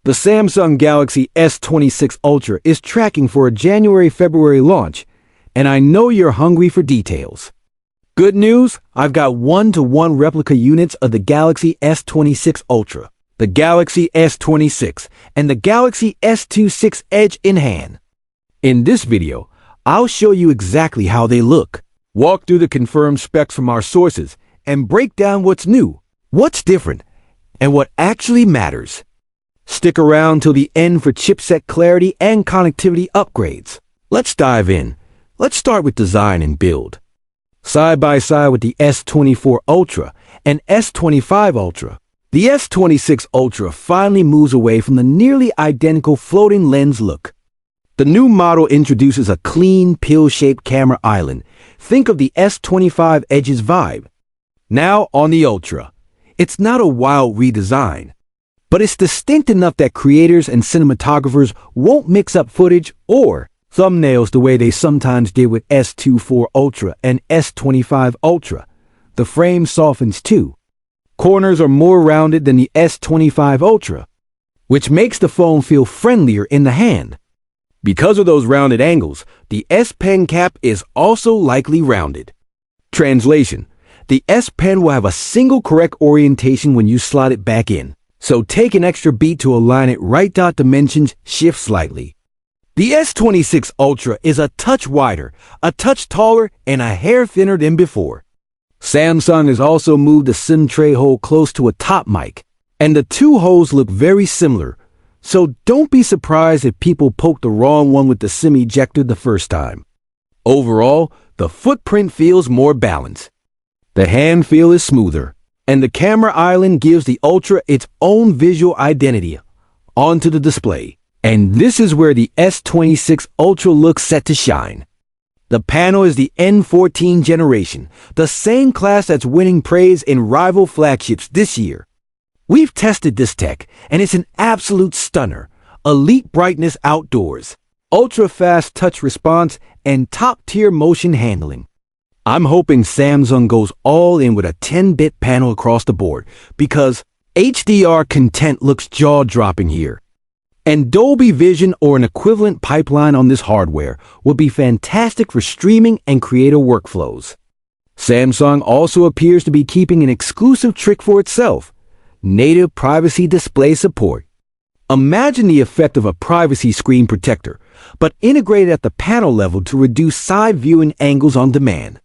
The Samsung Galaxy S26 Ultra is tracking for a January-February launch, and I know you're hungry for details. Good news, I've got one-to-one replica units of the Galaxy S26 Ultra, the Galaxy S26, and the Galaxy S26 Edge in hand. In this video, I'll show you exactly how they look, walk through the confirmed specs from our sources, and break down what's new, what's different, and what actually matters. Stick around till the end for chipset clarity and connectivity upgrades. Let's dive in. Let's start with design and build. Side by side with the S24 Ultra and S25 Ultra, the S26 Ultra finally moves away from the nearly identical floating lens look. The new model introduces a clean, pill-shaped camera island. Think of the S25 Edge's vibe. Now on the Ultra, it's not a wild redesign, but it's distinct enough that creators and cinematographers won't mix up footage or thumbnails the way they sometimes did with S24 Ultra and S25 Ultra. The frame softens too. Corners are more rounded than the S25 Ultra, which makes the phone feel friendlier in the hand. Because of those rounded angles, the S Pen cap is also likely rounded. Translation: the S Pen will have a single correct orientation when you slot it back in. So take an extra beat to align it right. Dimensions shift slightly. The S26 Ultra is a touch wider, a touch taller, and a hair thinner than before. Samsung has also moved the SIM tray hole close to a top mic, and the two holes look very similar, so don't be surprised if people poke the wrong one with the SIM ejector the first time. Overall, the footprint feels more balanced. The hand feel is smoother, and the camera island gives the Ultra its own visual identity onto the display. And this is where the S26 Ultra looks set to shine. The panel is the N14 generation, the same class that's winning praise in rival flagships this year. We've tested this tech, and it's an absolute stunner. Elite brightness outdoors, ultra-fast touch response, and top-tier motion handling. I'm hoping Samsung goes all in with a 10-bit panel across the board, because HDR content looks jaw-dropping here. And Dolby Vision or an equivalent pipeline on this hardware would be fantastic for streaming and creator workflows. Samsung also appears to be keeping an exclusive trick for itself: native privacy display support. Imagine the effect of a privacy screen protector, but integrated at the panel level to reduce side viewing angles on demand.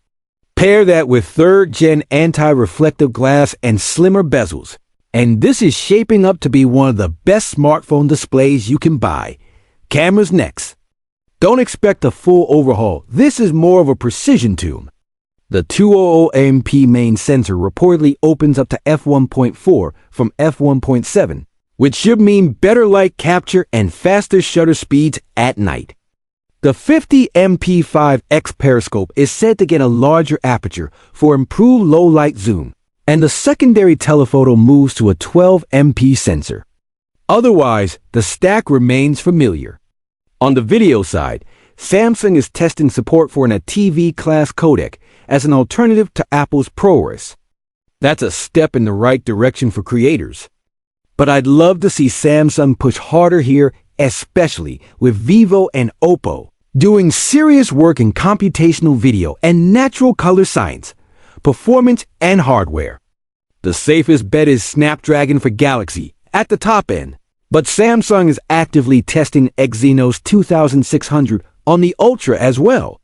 Pair that with third-gen anti-reflective glass and slimmer bezels, and this is shaping up to be one of the best smartphone displays you can buy. Cameras next. Don't expect a full overhaul. This is more of a precision tune. The 200MP main sensor reportedly opens up to f1.4 from f1.7, which should mean better light capture and faster shutter speeds at night. The 50MP5X periscope is said to get a larger aperture for improved low-light zoom, and the secondary telephoto moves to a 12MP sensor. Otherwise, the stack remains familiar. On the video side, Samsung is testing support for a TV-class codec as an alternative to Apple's ProRes. That's a step in the right direction for creators. But I'd love to see Samsung push harder here, especially with Vivo and Oppo doing serious work in computational video and natural color science, performance, and hardware. The safest bet is Snapdragon for Galaxy at the top end, but Samsung is actively testing Exynos 2600 on the Ultra as well.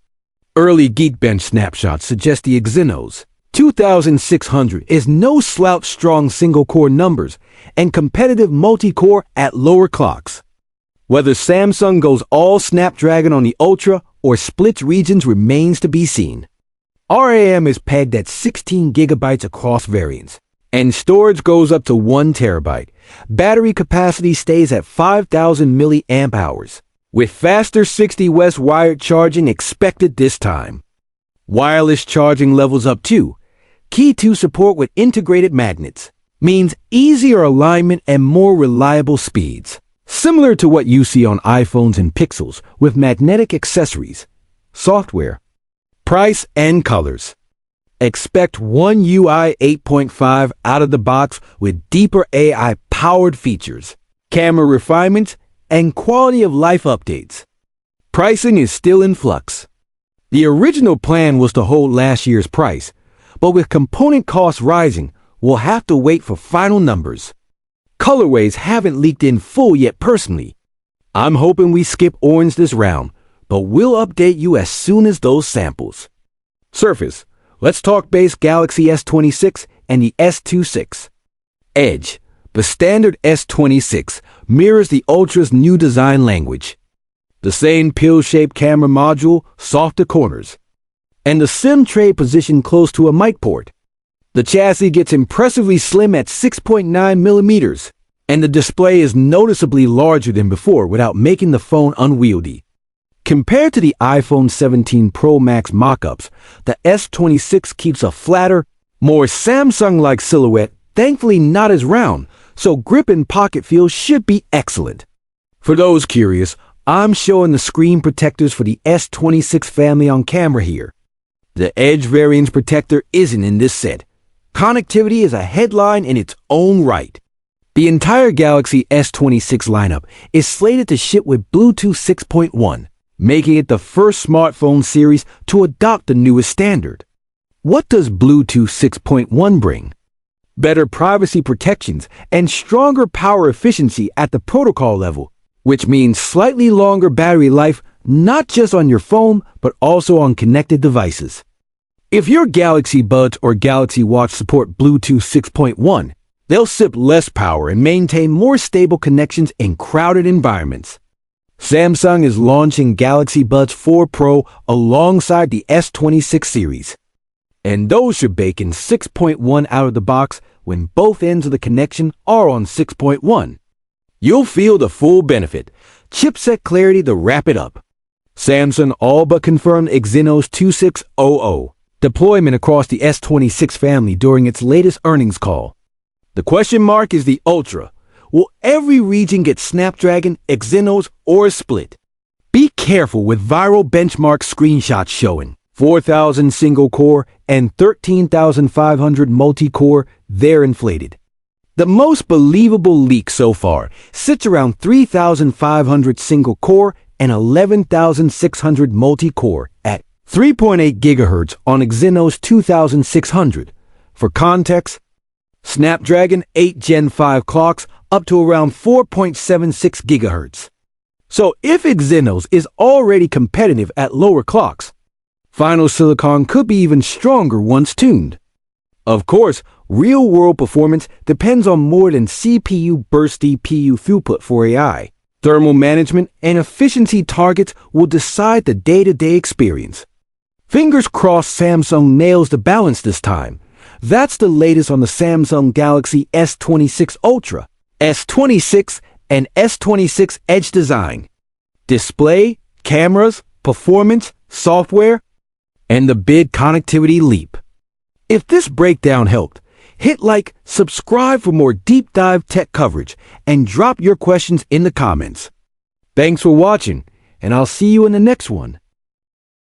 Early Geekbench snapshots suggest the Exynos 2600 is no slouch, strong single-core numbers and competitive multi-core at lower clocks. Whether Samsung goes all Snapdragon on the Ultra or splits regions remains to be seen. RAM is pegged at 16 GB across variants, and storage goes up to 1 TB. Battery capacity stays at 5,000 mAh, with faster 60W wired charging expected this time. Wireless charging levels up too. Key 2 support with integrated magnets means easier alignment and more reliable speeds, similar to what you see on iPhones and Pixels with magnetic accessories, software, price, and colors. Expect One UI 8.5 out of the box with deeper AI-powered features. camera refinements, and quality of life updates. Pricing is still in flux. The original plan was to hold last year's price, but with component costs rising, we'll have to wait for final numbers. Colorways haven't leaked in full yet personally. I'm hoping we skip orange this round, but we'll update you as soon as those samples. Surface. Let's talk base Galaxy S26 and the S26. Edge. The standard S26 mirrors the Ultra's new design language. The same pill-shaped camera module, softer corners, and the SIM tray positioned close to a mic port. The chassis gets impressively slim at 6.9 millimeters, and the display is noticeably larger than before without making the phone unwieldy. Compared to the iPhone 17 Pro Max mock-ups, the S26 keeps a flatter, more Samsung-like silhouette, thankfully not as round, so grip and pocket feel should be excellent. For those curious, I'm showing the screen protectors for the S26 family on camera here. The Edge variant's protector isn't in this set. Connectivity is a headline in its own right. The entire Galaxy S26 lineup is slated to ship with Bluetooth 6.1, making it the first smartphone series to adopt the newest standard. What does Bluetooth 6.1 bring? Better privacy protections and stronger power efficiency at the protocol level, which means slightly longer battery life not just on your phone but also on connected devices. If your Galaxy Buds or Galaxy Watch support Bluetooth 6.1, they'll sip less power and maintain more stable connections in crowded environments. Samsung is launching Galaxy Buds 4 Pro alongside the S26 series, and those should bake in 6.1 out of the box when both ends of the connection are on 6.1. You'll feel the full benefit. Chipset clarity to wrap it up. Samsung all but confirmed Exynos 2600 deployment across the S26 family during its latest earnings call. The question mark is the Ultra. Will every region get Snapdragon, Exynos, or a split? Be careful with viral benchmark screenshots showing 4,000 single-core and 13,500 multi-core, they're inflated. The most believable leak so far sits around 3,500 single-core and 11,600 multi-core at 3.8 GHz on Exynos 2600. For context, Snapdragon 8 Gen 5 clocks up to around 4.76 GHz. So if Exynos is already competitive at lower clocks, final silicon could be even stronger once tuned. Of course, real-world performance depends on more than CPU burst DPU throughput for AI. Thermal management and efficiency targets will decide the day-to-day experience. Fingers crossed Samsung nails the balance this time. That's the latest on the Samsung Galaxy S26 Ultra, S26, and S26 Edge design. Display, cameras, performance, software, and the big connectivity leap. If this breakdown helped, hit like, subscribe for more deep dive tech coverage, and drop your questions in the comments. Thanks for watching, and I'll see you in the next one.